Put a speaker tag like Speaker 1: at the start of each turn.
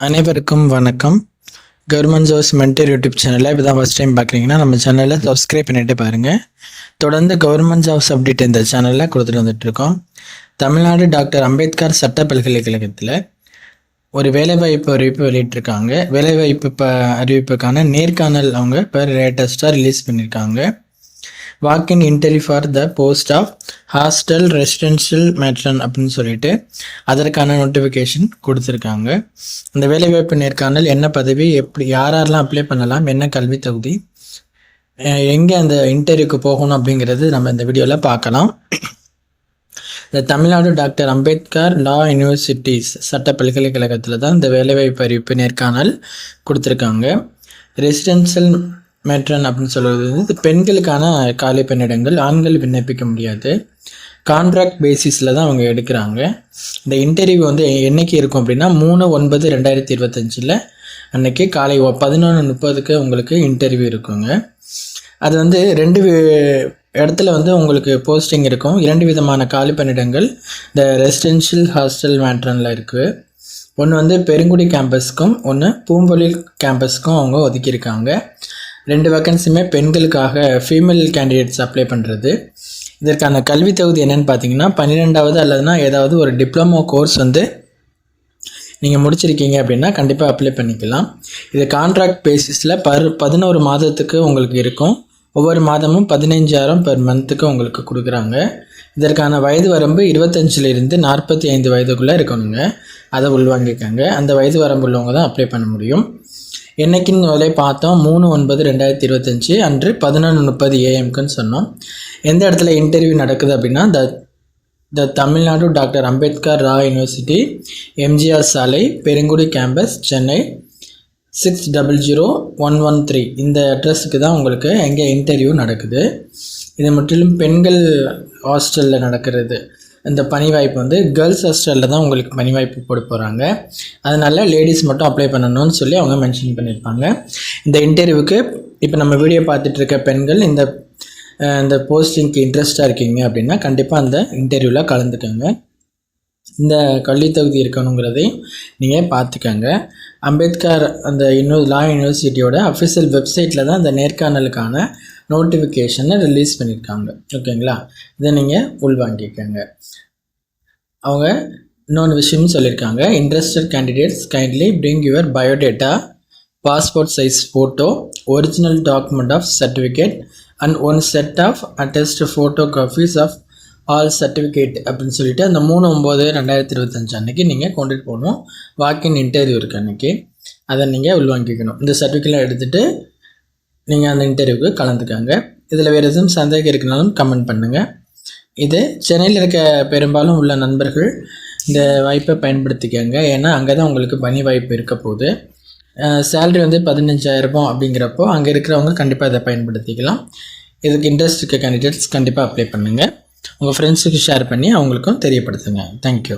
Speaker 1: அனைவருக்கும் வணக்கம். Government jobs mentor YouTube சேனலில் இப்போ தான் ஃபஸ்ட் டைம் பார்க்குறீங்கன்னா நம்ம சேனலில் சப்ஸ்கிரைப் பண்ணிட்டு பாருங்கள். தொடர்ந்து கவர்மெண்ட் ஜாப்ஸ் அப்டேட் இந்த சேனலில் கொடுத்துட்டு வந்துட்டுருக்கோம். தமிழ்நாடு டாக்டர் அம்பேத்கர் சட்ட பல்கலைக்கழகத்தில் ஒரு வேலைவாய்ப்பு அறிவிப்பு வெளியிட்டிருக்காங்க. வேலைவாய்ப்பு அறிவிப்புக்கான நேர்காணல் அவங்க இப்போ லேட்டஸ்ட்டாக ரிலீஸ் பண்ணியிருக்காங்க. Walk in interview for the post of hostel residential matron அப்படின்னு சொல்லிட்டு அதற்கான நோட்டிஃபிகேஷன் கொடுத்துருக்காங்க. இந்த வேலைவாய்ப்பு நேர்காணல் என்ன பதவி, எப்படி யாரெல்லாம் அப்ளை பண்ணலாம், என்ன கல்வி தகுதி, எங்கே அந்த இன்டர்வியூக்கு போகணும் அப்படிங்கிறது நம்ம இந்த வீடியோவில் பார்க்கலாம். இந்த தமிழ்நாடு டாக்டர் அம்பேத்கர் லா யூனிவர்சிட்டிஸ் சட்ட பல்கலைக்கழகத்தில் தான் இந்த வேலைவாய்ப்பு அறிவிப்பு நேர்காணல் கொடுத்துருக்காங்க. ரெசிடென்ஷியல் மேட்ரன் அப்படின்னு சொல்கிறது வந்து பெண்களுக்கான காலி பணியிடங்கள், ஆண்கள் விண்ணப்பிக்க முடியாது. கான்ட்ராக்ட் பேசிஸில் தான் அவங்க எடுக்கிறாங்க. இந்த இன்டர்வியூ வந்து என்றைக்கு இருக்கும் அப்படின்னா 3/9/2025 அன்றைக்கி காலை 11:30 உங்களுக்கு இன்டர்வியூ இருக்குங்க. அது வந்து 2 இடத்துல வந்து உங்களுக்கு போஸ்டிங் இருக்கும். 2 விதமான காலி பணியிடங்கள் இந்த ரெசிடென்ஷியல் ஹாஸ்டல் மேட்ரனில் இருக்குது. ஒன்று வந்து பெருங்குடி கேம்பஸ்க்கும் ஒன்று பூம்பொழி கேம்பஸ்க்கும் அவங்க ஒதுக்கியிருக்காங்க. 2 வேக்கன்சியுமே பெண்களுக்காக ஃபீமேல் கேண்டிடேட்ஸ் அப்ளை பண்ணுறது. இதற்கான கல்வி தகுதி என்னென்னு பார்த்தீங்கன்னா 12வது அல்லதுனா ஏதாவது ஒரு டிப்ளமோ கோர்ஸ் வந்து நீங்கள் முடிச்சிருக்கீங்க அப்படின்னா கண்டிப்பாக அப்ளை பண்ணிக்கலாம். இது கான்ட்ராக்ட் பேசிஸில் 11 மாதத்துக்கு உங்களுக்கு இருக்கும். ஒவ்வொரு மாதமும் 15,000 பெர் மந்த்துக்கு உங்களுக்கு கொடுக்குறாங்க. இதற்கான வயது வரம்பு 25லிருந்து 45 வயதுக்குள்ளே இருக்கணுங்க. அதை உள்வாங்கிக்காங்க. அந்த வயது வரம்பு உள்ளவங்க தான் அப்ளை பண்ண முடியும். என்னைக்குன்னு வேலை பார்த்தோம் 3/9/2025 அன்று 11:30 AM சொன்னோம். எந்த இடத்துல இன்டர்வியூ நடக்குது அப்படின்னா the Tamil Nadu doctor Ambedkar law university, MGR சாலை, பெருங்குடி கேம்பஸ், சென்னை 600113 இந்த அட்ரஸுக்கு தான் உங்களுக்கு எங்கே இன்டர்வியூ நடக்குது. இது முற்றிலும் பெண்கள் ஹாஸ்டலில் நடக்கிறது. இந்த பணி வாய்ப்பு வந்து கேர்ள்ஸ் ஹாஸ்டலில் தான் உங்களுக்கு பணி வாய்ப்பு போட போகிறாங்க. அதனால் லேடிஸ் மட்டும் அப்ளை பண்ணணும்னு சொல்லி அவங்க மென்ஷன் பண்ணியிருப்பாங்க. இந்த இன்டர்வியூக்கு இப்போ நம்ம வீடியோ பார்த்துட்ருக்க பெண்கள் இந்த போஸ்டிங்க்கு இன்ட்ரெஸ்ட்டாக இருக்கீங்க அப்படின்னா கண்டிப்பாக அந்த இன்டர்வியூவில் கலந்துக்கோங்க. இந்த கல்வி தகுதி இருக்கணுங்கிறதையும் நீங்கள் பார்த்துக்கோங்க. அம்பேத்கர் அந்த லா யூனிவர்சிட்டியோட அஃபிஷியல் வெப்சைட்டில் தான் இந்த நேர்காணலுக்கான நோட்டிஃபிகேஷனை ரிலீஸ் பண்ணியிருக்காங்க. ஓகேங்களா, இதை நீங்கள் உள்வாங்கிக்கோங்க. அவங்க இன்னொன்று விஷயமும் சொல்லியிருக்காங்க. Interested candidates kindly bring your biodata, passport size photo, original document of certificate and 1 set of attest photo copies of all certificate அப்படின்னு சொல்லிட்டு அந்த 3/9/2025 அன்றைக்கி நீங்கள் கொண்டுட்டு போகணும். வாக்கின் இன்டர்வியூ இருக்குது அன்றைக்கி. அதை நீங்கள் உள்வாங்கிக்கணும். இந்த சர்டிஃபிகேட் எடுத்துகிட்டு நீங்கள் அந்த இன்டர்வியூக்கு கலந்துக்காங்க. இதில் வேறு எதுவும் சந்தேகம் இருக்குனாலும் கமெண்ட் பண்ணுங்கள். இது சென்னையில் இருக்க பெரும்பாலும் உள்ள நண்பர்கள் இந்த வாய்ப்பை பயன்படுத்திக்கோங்க. ஏன்னா அங்கே தான் உங்களுக்கு பணி வாய்ப்பு இருக்க போகுது. சேல்ரி வந்து 15,000 அப்படிங்கிறப்போ அங்கே இருக்கிறவங்க கண்டிப்பாக இதை பயன்படுத்திக்கலாம். இதுக்கு இன்ட்ரெஸ்ட் இருக்க கேண்டிடேட்ஸ் கண்டிப்பாக அப்ளை பண்ணுங்கள். உங்கள் ஃப்ரெண்ட்ஸுக்கு ஷேர் பண்ணி அவங்களுக்கும் தெரியப்படுத்துங்க. தேங்க்யூ.